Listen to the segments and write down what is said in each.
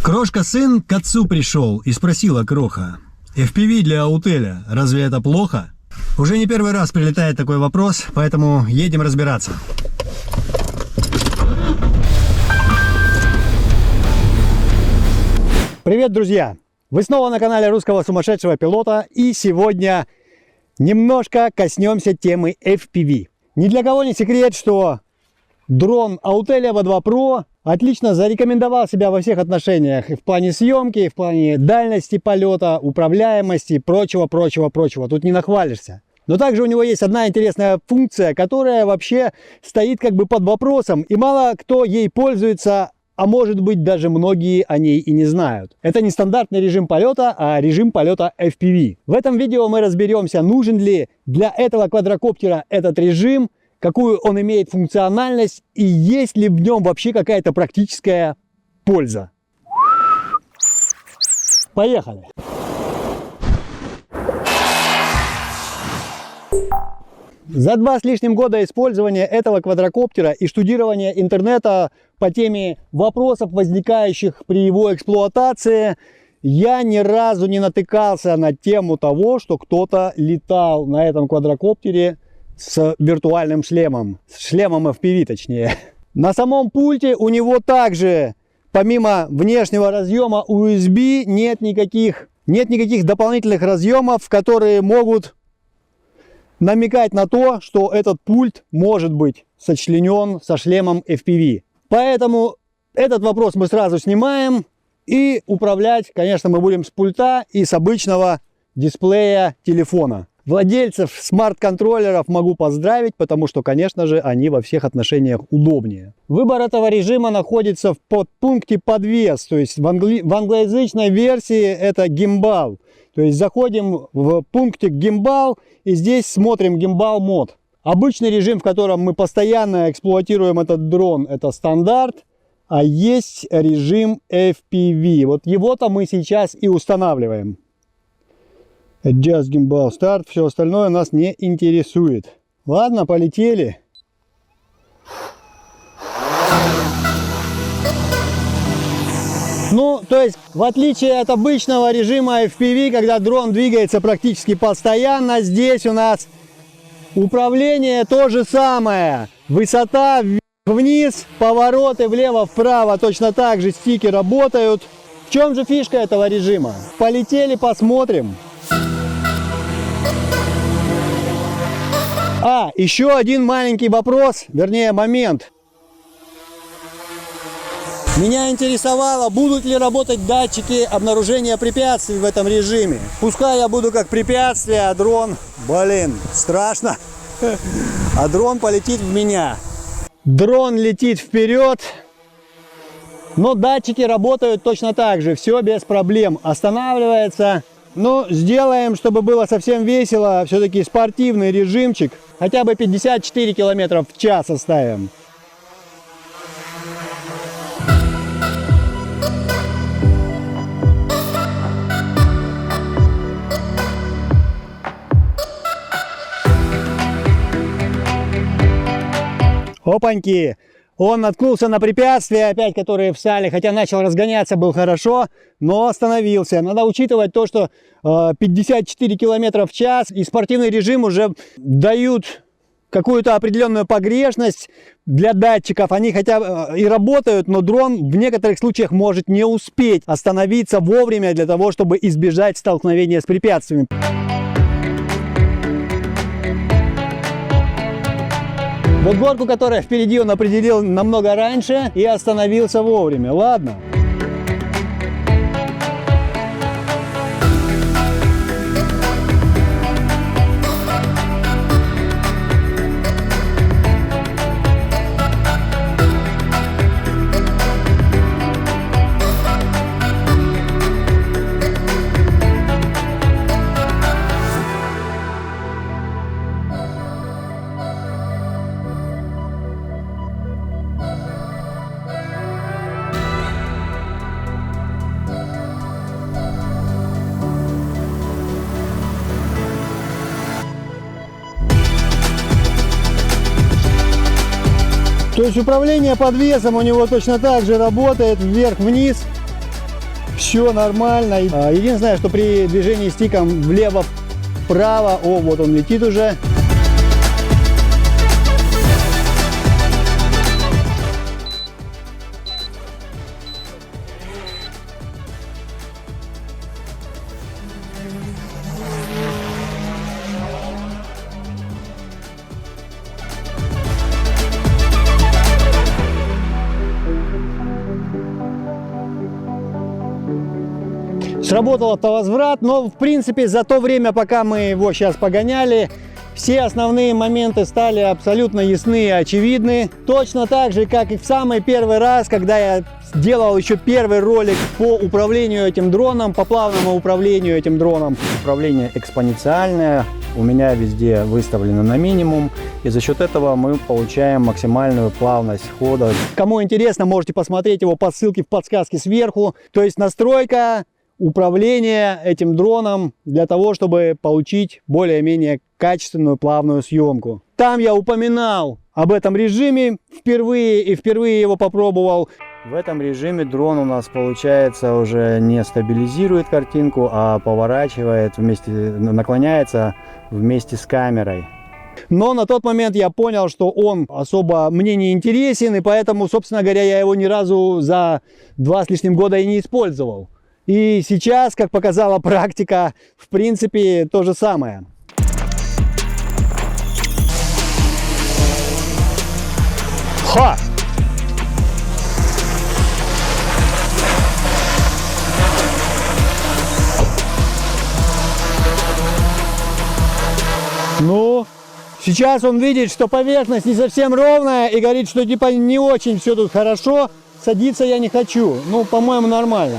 Крошка-сын к отцу пришел и спросила Кроха: FPV для Аутеля, разве это плохо? Уже не первый раз прилетает такой вопрос, поэтому едем разбираться. Привет, друзья! Вы снова на канале Русского Сумасшедшего Пилота, и сегодня немножко коснемся темы FPV. Ни для кого не секрет, что дрон Autel EVO 2 Pro отлично зарекомендовал себя во всех отношениях. И в плане съемки, и в плане дальности полета, управляемости и прочего. Тут не нахвалишься. Но также у него есть одна интересная функция, которая вообще стоит как бы под вопросом. И мало кто ей пользуется, а может быть даже многие о ней и не знают. Это не стандартный режим полета, а режим полета FPV. В этом видео мы разберемся, нужен ли для этого квадрокоптера этот режим, какую он имеет функциональность и есть ли в нем вообще какая-то практическая польза. Поехали! За 2 с лишним года использования этого квадрокоптера и штудирования интернета по теме вопросов, возникающих при его эксплуатации, я ни разу не натыкался на тему того, что кто-то летал на этом квадрокоптере с виртуальным шлемом, с шлемом FPV точнее. На самом пульте у него также, помимо внешнего разъема USB, нет никаких дополнительных разъемов, которые могут намекать на то, что этот пульт может быть сочленен со шлемом FPV. Поэтому этот вопрос мы сразу снимаем, и управлять, конечно, мы будем с пульта и с обычного дисплея телефона. Владельцев смарт-контроллеров могу поздравить, потому что, конечно же, они во всех отношениях удобнее. Выбор этого режима находится в подпункте подвес, то есть в англоязычной версии это гимбал. То есть заходим в пунктик гимбал и здесь смотрим гимбал мод. Обычный режим, в котором мы постоянно эксплуатируем этот дрон, это стандарт, а есть режим FPV. Вот его-то мы сейчас и устанавливаем. Adjust Gimbal Start, все остальное нас не интересует. Ладно, полетели. Ну, то есть, в отличие от обычного режима FPV, когда дрон двигается практически постоянно, здесь у нас управление то же самое. Высота вверх-вниз, повороты влево-вправо, точно так же стики работают. В чем же фишка этого режима? Полетели, посмотрим. Еще один маленький вопрос, вернее момент. Меня интересовало, будут ли работать датчики обнаружения препятствий в этом режиме. Пускай я буду как препятствие, а дрон, страшно. А дрон полетит в меня. Дрон летит вперед, но датчики работают точно так же, все без проблем. Останавливается. Ну, сделаем, чтобы было совсем весело, все-таки спортивный режимчик. Хотя бы 54 км в час оставим. Опаньки! Он наткнулся на препятствия опять, которые встали, хотя начал разгоняться, был хорошо, но остановился. Надо учитывать то, что 54 км в час и спортивный режим уже дают какую-то определенную погрешность для датчиков. Они хотя и работают, но дрон в некоторых случаях может не успеть остановиться вовремя для того, чтобы избежать столкновения с препятствиями. Вот горку, которая впереди, он определил намного раньше и остановился вовремя. Ладно. То есть управление подвесом у него точно так же работает вверх-вниз. Все нормально. Единственное, что при движении стиком влево-вправо, о, вот он летит уже. Сработал автовозврат, но в принципе за то время, пока мы его сейчас погоняли, все основные моменты стали абсолютно ясны и очевидны. Точно так же, как и в самый первый раз, когда я делал еще первый ролик по управлению этим дроном, по плавному управлению этим дроном. Управление экспоненциальное, у меня везде выставлено на минимум, и за счет этого мы получаем максимальную плавность хода. Кому интересно, можете посмотреть его по ссылке в подсказке сверху. То есть настройка управление этим дроном для того, чтобы получить более-менее качественную плавную съемку. Там я упоминал об этом режиме впервые и впервые его попробовал. В этом режиме дрон у нас, получается, уже не стабилизирует картинку, а поворачивает вместе, наклоняется вместе с камерой. Но на тот момент я понял, что он особо мне не интересен, и поэтому, собственно говоря, я его ни разу за 2 с лишним года и не использовал. И сейчас, как показала практика, в принципе, то же самое. Ха! Ну, сейчас он видит, что поверхность не совсем ровная и говорит, что типа не очень все тут хорошо, садиться я не хочу. Ну, по-моему, нормально.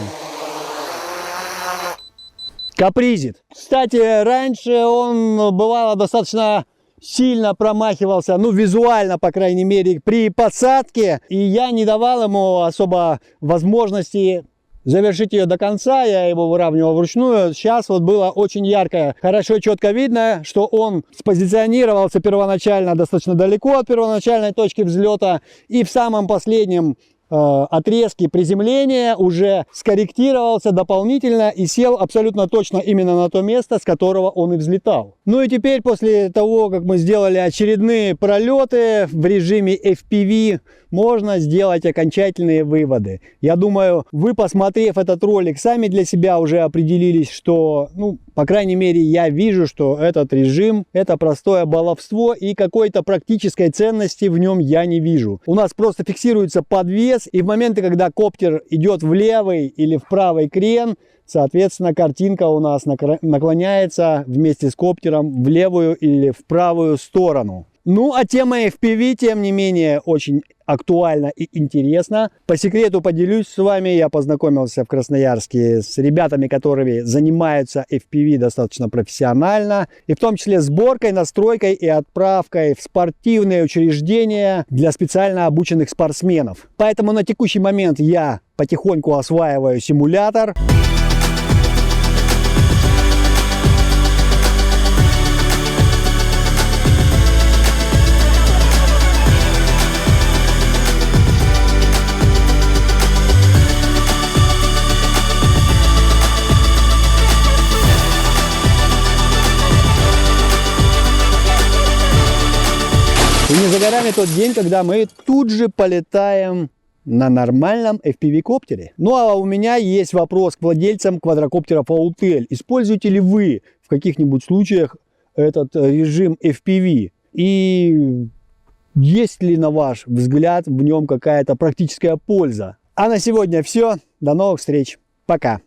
Капризит. Кстати, раньше он, бывало, достаточно сильно промахивался, ну, визуально, по крайней мере, при посадке. И я не давал ему особо возможности завершить ее до конца. Я его выравнивал вручную. Сейчас вот было очень ярко, хорошо, четко видно, что он спозиционировался первоначально достаточно далеко от первоначальной точки взлета. И в самом последнем отрезки приземления уже скорректировался дополнительно и сел абсолютно точно именно на то место, с которого он и взлетал. Ну и теперь, после того, как мы сделали очередные пролеты в режиме FPV, можно сделать окончательные выводы. Я думаю, вы, посмотрев этот ролик, сами для себя уже определились, что, ну, по крайней мере, я вижу, что этот режим – это простое баловство, и какой-то практической ценности в нем я не вижу. У нас просто фиксируется подвес, и в моменты, когда коптер идет в левый или в правый крен, соответственно, картинка у нас наклоняется вместе с коптером в левую или в правую сторону. Ну, а тема FPV, тем не менее, очень актуальна и интересна. По секрету поделюсь с вами. Я познакомился в Красноярске с ребятами, которые занимаются FPV достаточно профессионально. И в том числе сборкой, настройкой и отправкой в спортивные учреждения для специально обученных спортсменов. Поэтому на текущий момент я потихоньку осваиваю симулятор. И не за горами тот день, когда мы тут же полетаем на нормальном FPV-коптере. Ну а у меня есть вопрос к владельцам квадрокоптеров Autel. Используете ли вы в каких-нибудь случаях этот режим FPV? И есть ли, на ваш взгляд, в нем какая-то практическая польза? А на сегодня все. До новых встреч. Пока.